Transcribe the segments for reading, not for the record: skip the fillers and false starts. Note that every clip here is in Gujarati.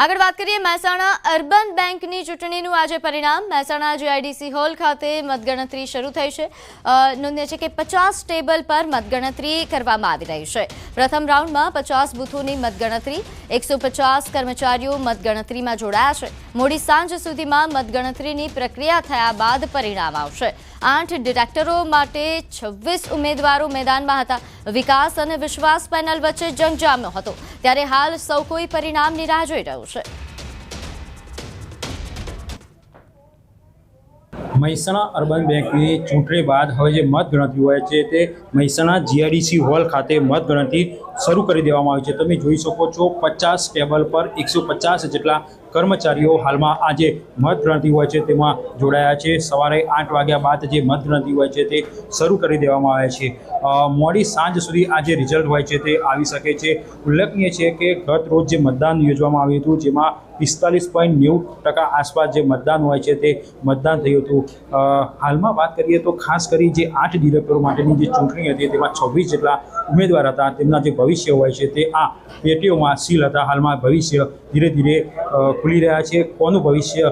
આગળ વાત કરીએ મહેસાણા અર્બન બેંકની ચૂંટણીનું આજે પરિણામ મહેસાણા જીઆઈડીસી હોલ ખાતે મતગણતરી શરૂ થઈ છે। નોંધનીય છે કે 50 ટેબલ પર મતગણતરી કરવામાં આવી રહી છે। પ્રથમ રાઉન્ડમાં 50 બૂથોની મતગણતરી 150 કર્મચારીઓ મતગણતરીમાં જોડાયા છે। મોડી સાંજ સુધીમાં મતગણતરીની પ્રક્રિયા થયા બાદ પરિણામ આવશે। 8 ડિરેક્ટરો માટે 26 ઉમેદવારો મેદાનમાં હતા। વિકાસ અને વિશ્વાસ પેનલ વચ્ચે જંગ જામ્યો હતો, ત્યારે હાલ સૌ કોઈ પરિણામની રાહ જોઈ રહ્યું છે। મહેસાણા અર્બન બેંકની ચૂંટણી બાદ હવે જે મતગણતરી હોય છે તે મહેસાણા જીઆઈડીસી હોલ ખાતે મતગણતરી શરૂ કરી દેવામાં આવી છે। તમે જોઈ શકો છો 50 ટેબલ પર 150 જેટલા કર્મચારીઓ હાલમાં આજે મતગણતરી હોય છે તેમાં જોડાયા છે। સવારે 8 વાગ્યા બાદ જે મતગણતરી હોય છે તે શરૂ કરી દેવામાં આવે છે। મોડી સાંજ સુધી આ જે રિઝલ્ટ હોય છે તે આવી શકે છે। ઉલ્લેખનીય છે કે ગત રોજ જે મતદાન યોજવામાં આવ્યું હતું જેમાં 45.90% આસપાસ જે મતદાન હોય છે તે મતદાન થયું હતું। હાલમાં વાત કરીએ તો ખાસ કરી જે 8 ડિરેક્ટરો માટેની જે ચૂંટણી હતી તેમાં 26 જેટલા ઉમેદવાર હતા। તેમના જે ભવિષ્ય હોય છે તે આ પેટીઓમાં સીલ હતા। હાલમાં ભવિષ્ય ધીરે ધીરે ખુલી રહ્યા છે। કોનું ભવિષ્ય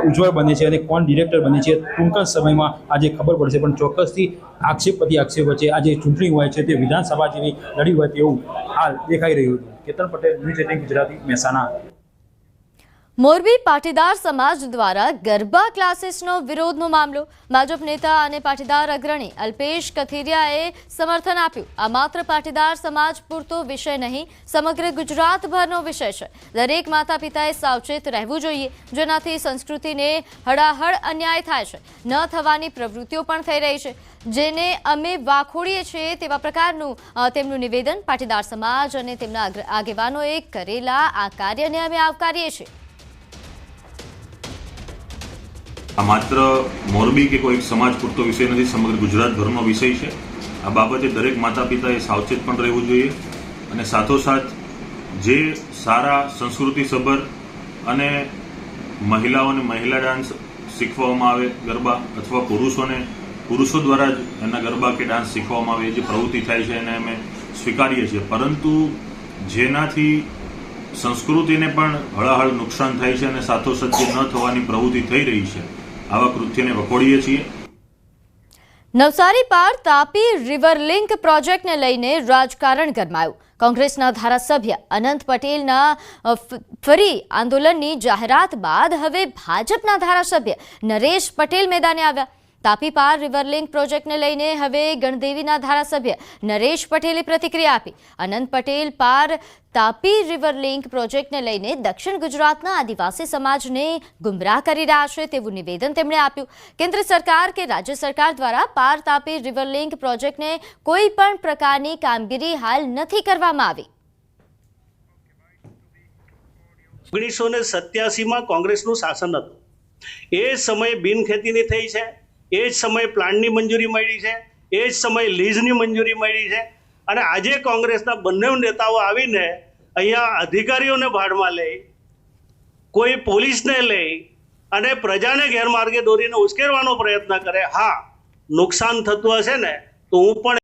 ઉજ્જવળ બને છે અને કોણ ડિરેક્ટર બને છે ટૂંક જ સમયમાં આજે ખબર પડશે, પણ ચોક્કસથી આક્ષેપ વચ્ચે આ જે ચૂંટણી હોય છે તે વિધાનસભા જેવી લડી હોય તેવું હાલ દેખાઈ રહ્યું હતું। કેતન પટેલ, ન્યૂઝ 18 ગુજરાતી, મહેસાણા। મોરબી પાટીદાર સમાજ દ્વારા ગરબા ક્લાસીસનો વિરોધનો મામલો। ભાજપ નેતા અને પાટીદાર અગ્રણી અલ્પેશ કથિરિયાએ સમર્થન આપ્યું। આ માત્ર પાટીદાર સમાજ પૂરતો વિષય નહીં, સમગ્ર ગુજરાતભરનો વિષય છે। દરેક માતા પિતાએ સાવચેત રહેવું જોઈએ, જેનાથી સંસ્કૃતિને હળાહળ અન્યાય થાય છે। ન થવાની પ્રવૃત્તિઓ પણ થઈ રહી છે, જેને અમે વાખોડીએ છીએ તેવા પ્રકારનું તેમનું નિવેદન। પાટીદાર સમાજ અને તેમના આગેવાનોએ કરેલા આ કાર્યને અમે આવકારીએ છીએ। આ માત્ર મોરબી કે કોઈ સમાજ પૂરતો વિષય નથી, સમગ્ર ગુજરાતભરનો વિષય છે। આ બાબતે દરેક માતા પિતાએ સાવચેત પણ રહેવું જોઈએ અને સાથોસાથ જે સારા સંસ્કૃતિસભર અને મહિલાઓને મહિલા ડાન્સ શીખવવામાં આવે ગરબા, અથવા પુરુષો દ્વારા જ એના ગરબા કે ડાન્સ શીખવવામાં આવે, જે પ્રવૃત્તિ થાય છે એને અમે સ્વીકારીએ છીએ, પરંતુ જેનાથી સંસ્કૃતિને પણ હળાહળ નુકસાન થાય છે અને સાથોસાથ જે ન થવાની પ્રવૃત્તિ થઈ રહી છે આવા કૃત્યને વખોડીએ છીએ। નવસારી પાર તાપી રિવર લિંક પ્રોજેક્ટને લઈને રાજકારણ ગરમાયું। કોંગ્રેસના ધારાસભ્ય અનંત પટેલના ફરી આંદોલનની જાહેરાત બાદ હવે ભાજપના ધારાસભ્ય નરેશ પટેલ મેદાને આવ્યા। તાપી પાર રિવર લિંક પ્રોજેક્ટને લઈને હવે ગણદેવીના ધારાસભ્ય નરેશ પટેલે પ્રતિક્રિયા આપી। અનંત પટેલ પાર તાપી રિવર લિંક પ્રોજેક્ટને લઈને દક્ષિણ ગુજરાતના આદિવાસી સમાજને ગુમરાહ કરી રહ્યા છે તેવું નિવેદન તેમણે આપ્યું। કેન્દ્ર સરકાર કે રાજ્ય સરકાર દ્વારા પાર તાપી રિવર લિંક પ્રોજેક્ટને કોઈ પણ પ્રકારની કામગીરી હાલ નથી કરવામાં આવી। 1987માં કોંગ્રેસનું શાસન હતું, એ સમયે બિનખેતીની થઈ છે, એ જ સમયે પ્લાનની મંજૂરી મળી છે, એ જ સમયે લીઝની મંજૂરી મળી છે, અને આજે કોંગ્રેસના બંને નેતાઓ આવીને અહીંયા અધિકારીઓને ભાડમાં લઈ, કોઈ પોલીસને લઈ અને પ્રજાને ગેરમાર્ગે દોરીને ઉશ્કેરવાનો પ્રયત્ન કરે। હા, નુકસાન થતું હશે ને તો હું પણ